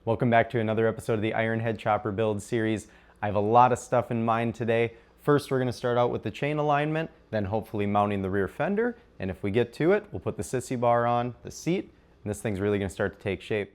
Welcome back to another episode of the Ironhead chopper build series. I have a lot of stuff in mind today. First, we're going to start out with the chain alignment, then hopefully mounting the rear fender, and if we get to it, we'll put the sissy bar on the seat, and this thing's really going to start to take shape.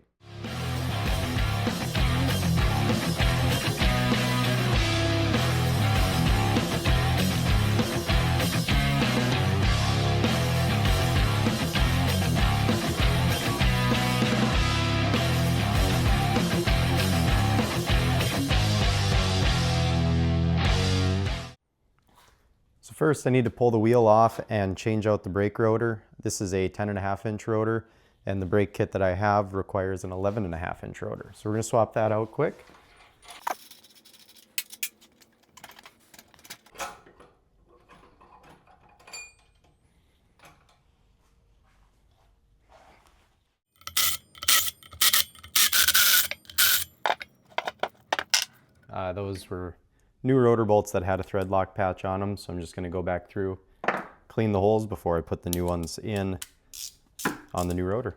So first I need to pull the wheel off and change out the brake rotor. This is a 10.5-inch rotor, and the brake kit that I have requires an 11.5-inch rotor. So we're going to swap that out quick. Those were new rotor bolts that had a thread lock patch on them, so I'm just going to go back through, clean the holes before I put the new ones in on the new rotor.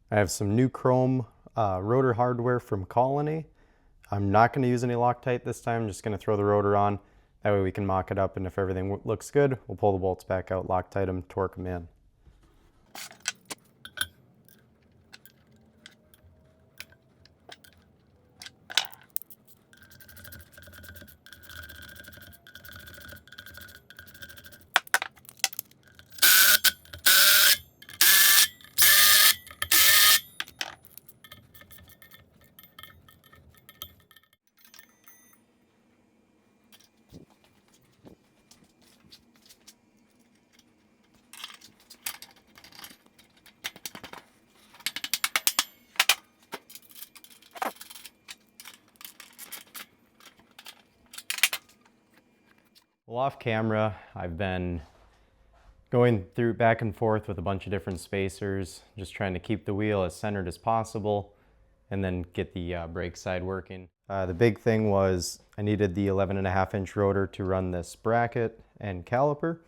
I have some new chrome rotor hardware from Colony. I'm not going to use any Loctite this time. I'm just going to throw the rotor on. That way we can mock it up, and if everything looks good, we'll pull the bolts back out, Loctite them, torque them in. Well, off camera, I've been going through back and forth with a bunch of different spacers, just trying to keep the wheel as centered as possible and then get the brake side working. The big thing was I needed the 11.5-inch rotor to run this bracket and caliper.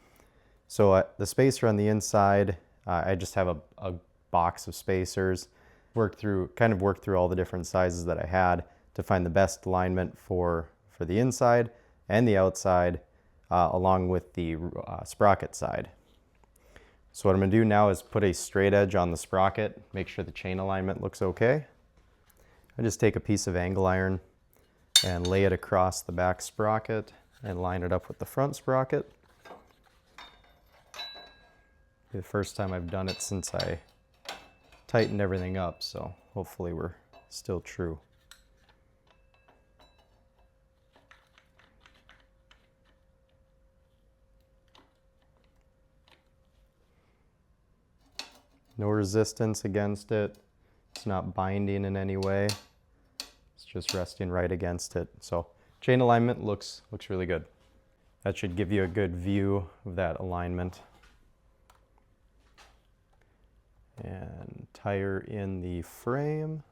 So the spacer on the inside, I just have a box of spacers. Kind of worked through all the different sizes that I had to find the best alignment for the inside and the outside, along with the sprocket side. So what I'm going to do now is put a straight edge on the sprocket, make sure the chain alignment looks okay. I just take a piece of angle iron and lay it across the back sprocket and line it up with the front sprocket. The first time I've done it since I tightened everything up, so hopefully we're still true. No resistance against it. It's not binding in any way. It's just resting right against it. So chain alignment looks really good. That should give you a good view of that alignment. And tire in the frame.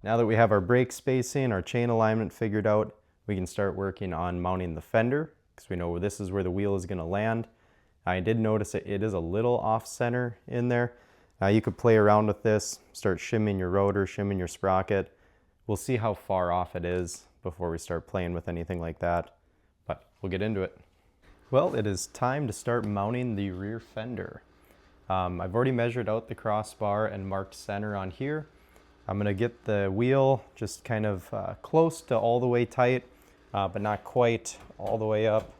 Now that we have our brake spacing, our chain alignment figured out, we can start working on mounting the fender, because we know this is where the wheel is going to land. I did notice it is a little off center in there. You could play around with this, start shimming your rotor, shimming your sprocket. We'll see how far off it is before we start playing with anything like that, but we'll get into it. Well, it is time to start mounting the rear fender. I've already measured out the crossbar and marked center on here. I'm going to get the wheel just kind of close to all the way tight, but not quite all the way up.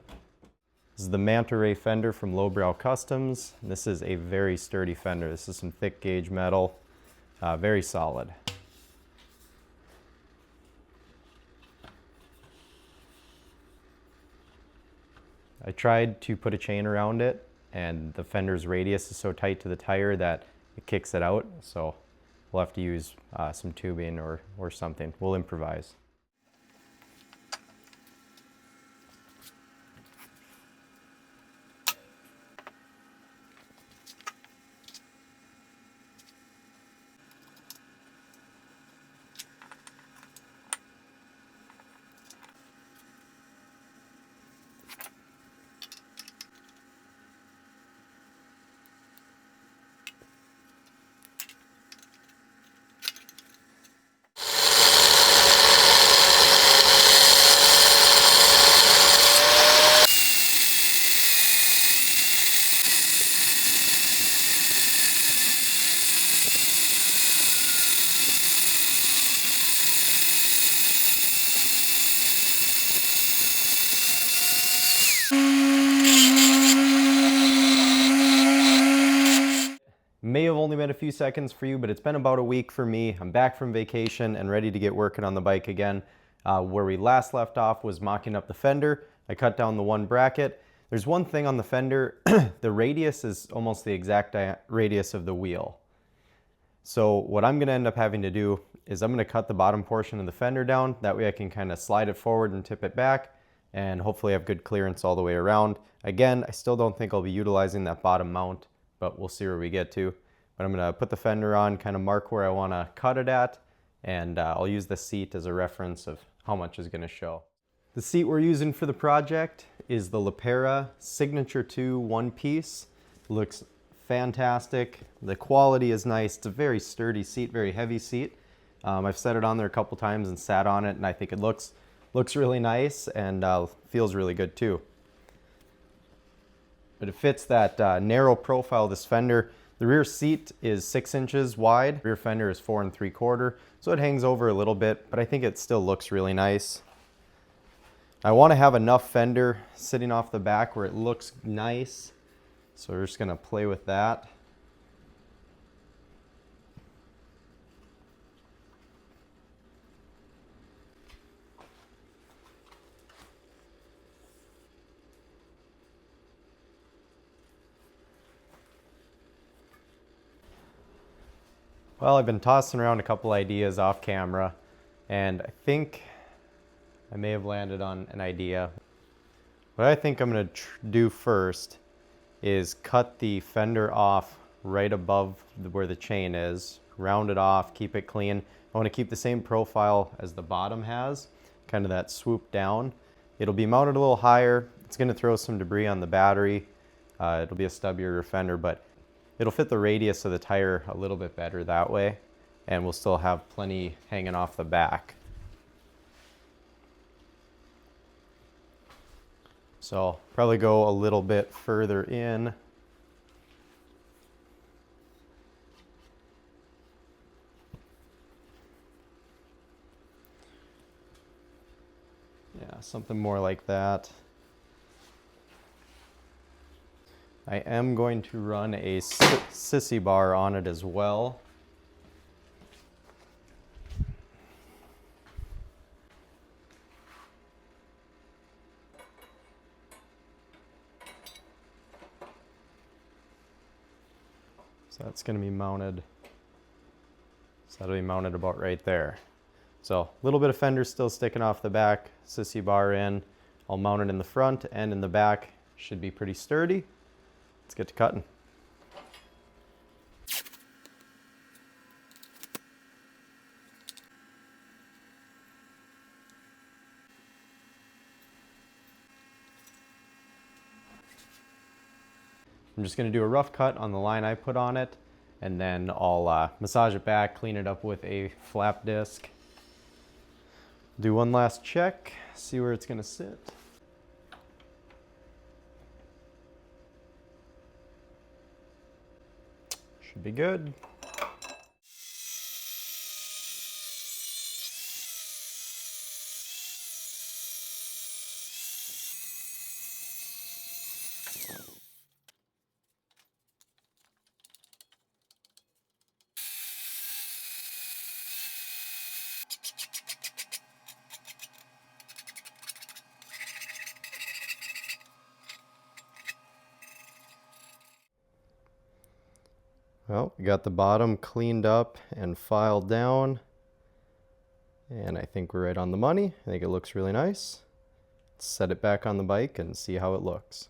This is the Manta Ray fender from Lowbrow Customs. This is a very sturdy fender. This is some thick gauge metal, very solid. I tried to put a chain around it, and the fender's radius is so tight to the tire that it kicks it out. So we'll have to use some tubing or something. We'll improvise. May have only been a few seconds for you, but it's been about a week for me. I'm back from vacation and ready to get working on the bike again. Where we last left off was mocking up the fender. I cut down the one bracket. There's one thing on the fender, the radius is almost the exact radius of the wheel. So what I'm gonna end up having to do is I'm gonna cut the bottom portion of the fender down. That way I can kind of slide it forward and tip it back and hopefully have good clearance all the way around. Again, I still don't think I'll be utilizing that bottom mount, but we'll see where we get to. But I'm gonna put the fender on, kind of mark where I wanna cut it at, and I'll use the seat as a reference of how much is gonna show. The seat we're using for the project is the Lepera Signature 2 one-piece. Looks fantastic. The quality is nice. It's a very sturdy seat, very heavy seat. I've set it on there a couple times and sat on it, and I think it looks really nice and feels really good too. But it fits that narrow profile of this fender. The rear seat is 6 inches wide. Rear fender is 4 3/4, so it hangs over a little bit, but I think it still looks really nice. I want to have enough fender sitting off the back where it looks nice, so we're just going to play with that. Well, I've been tossing around a couple ideas off camera, and I think I may have landed on an idea. What I think I'm going to do first is cut the fender off right above where the chain is, round it off, keep it clean. I want to keep the same profile as the bottom has, kind of that swoop down. It'll be mounted a little higher. It's going to throw some debris on the battery. It'll be a stubbier fender, but it'll fit the radius of the tire a little bit better that way, and we'll still have plenty hanging off the back. So probably go a little bit further in. Yeah, something more like that. I am going to run a sissy bar on it as well. So that's going to be mounted. So that'll be mounted about right there. So a little bit of fender still sticking off the back, sissy bar in. I'll mount it in the front and in the back. Should be pretty sturdy. Let's get to cutting. I'm just going to do a rough cut on the line I put on it, and then I'll massage it back, clean it up with a flap disc. Do one last check, see where it's going to sit. Should be good. Well, we got the bottom cleaned up and filed down, and I think we're right on the money. I think it looks really nice. Let's set it back on the bike and see how it looks.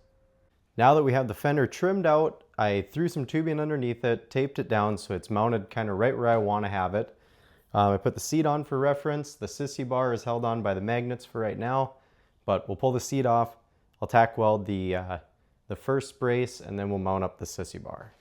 Now that we have the fender trimmed out, I threw some tubing underneath it, taped it down so it's mounted kind of right where I want to have it. I put the seat on for reference. The sissy bar is held on by the magnets for right now, but we'll pull the seat off. I'll tack weld the first brace, and then we'll mount up the sissy bar.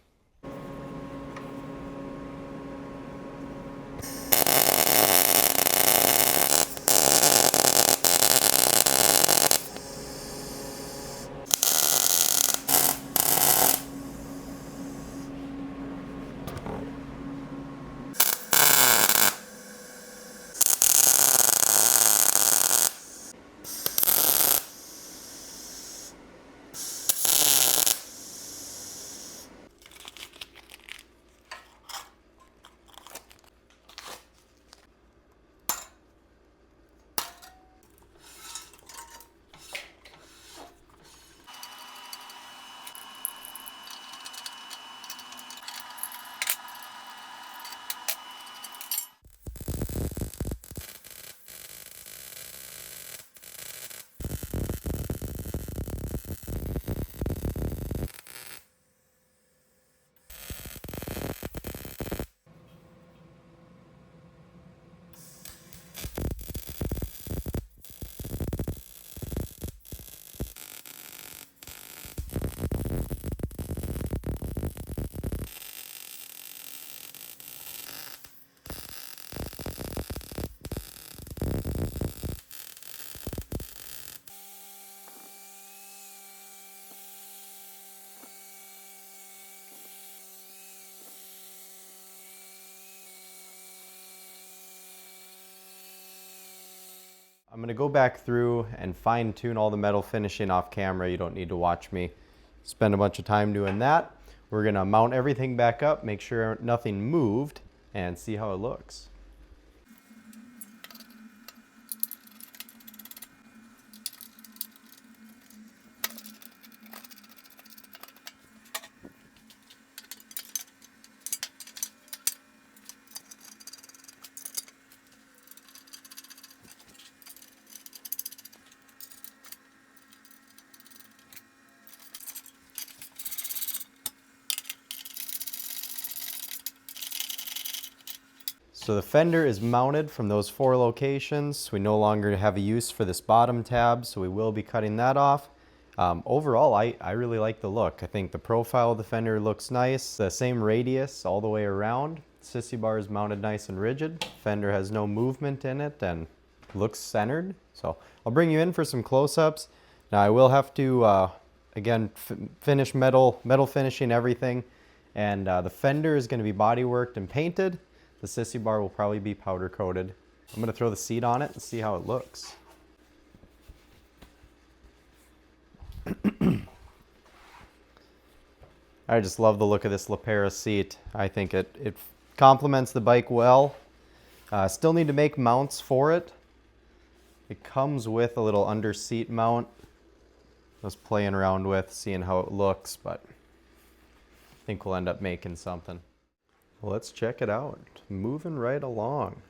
I'm going to go back through and fine tune all the metal finishing off camera. You don't need to watch me spend a bunch of time doing that. We're going to mount everything back up, make sure nothing moved, and see how it looks. So the fender is mounted from those 4 locations. We no longer have a use for this bottom tab, so we will be cutting that off. Overall, I really like the look. I think the profile of the fender looks nice. The same radius all the way around. Sissy bar is mounted nice and rigid. Fender has no movement in it and looks centered. So I'll bring you in for some close-ups. Now I will have to, again, finish metal finishing everything. And the fender is going to be body worked and painted. The sissy bar will probably be powder coated. I'm going to throw the seat on it and see how it looks. I just love the look of this Lapera seat. I think it complements the bike well. Still need to make mounts for it. It comes with a little under seat mount. I was playing around with, seeing how it looks, but I think we'll end up making something. Well, let's check it out. Moving right along.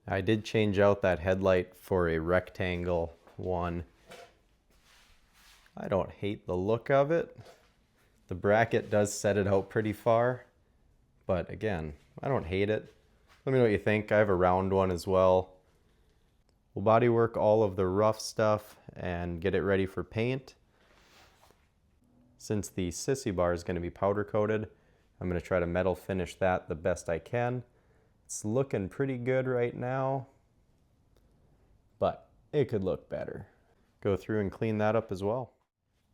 I did change out that headlight for a rectangle one. I don't hate the look of it. The bracket does set it out pretty far, but again, I don't hate it. Let me know what you think. I have a round one as well. We'll bodywork all of the rough stuff and get it ready for paint. Since the sissy bar is going to be powder coated, I'm going to try to metal finish that the best I can. It's looking pretty good right now, but it could look better. Go through and clean that up as well.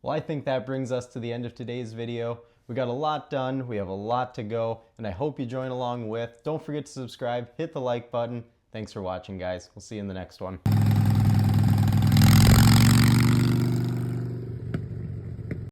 Well, I think that brings us to the end of today's video. We got a lot done, we have a lot to go, and I hope you join along with. Don't forget to subscribe, hit the like button. Thanks for watching, guys. We'll see you in the next one.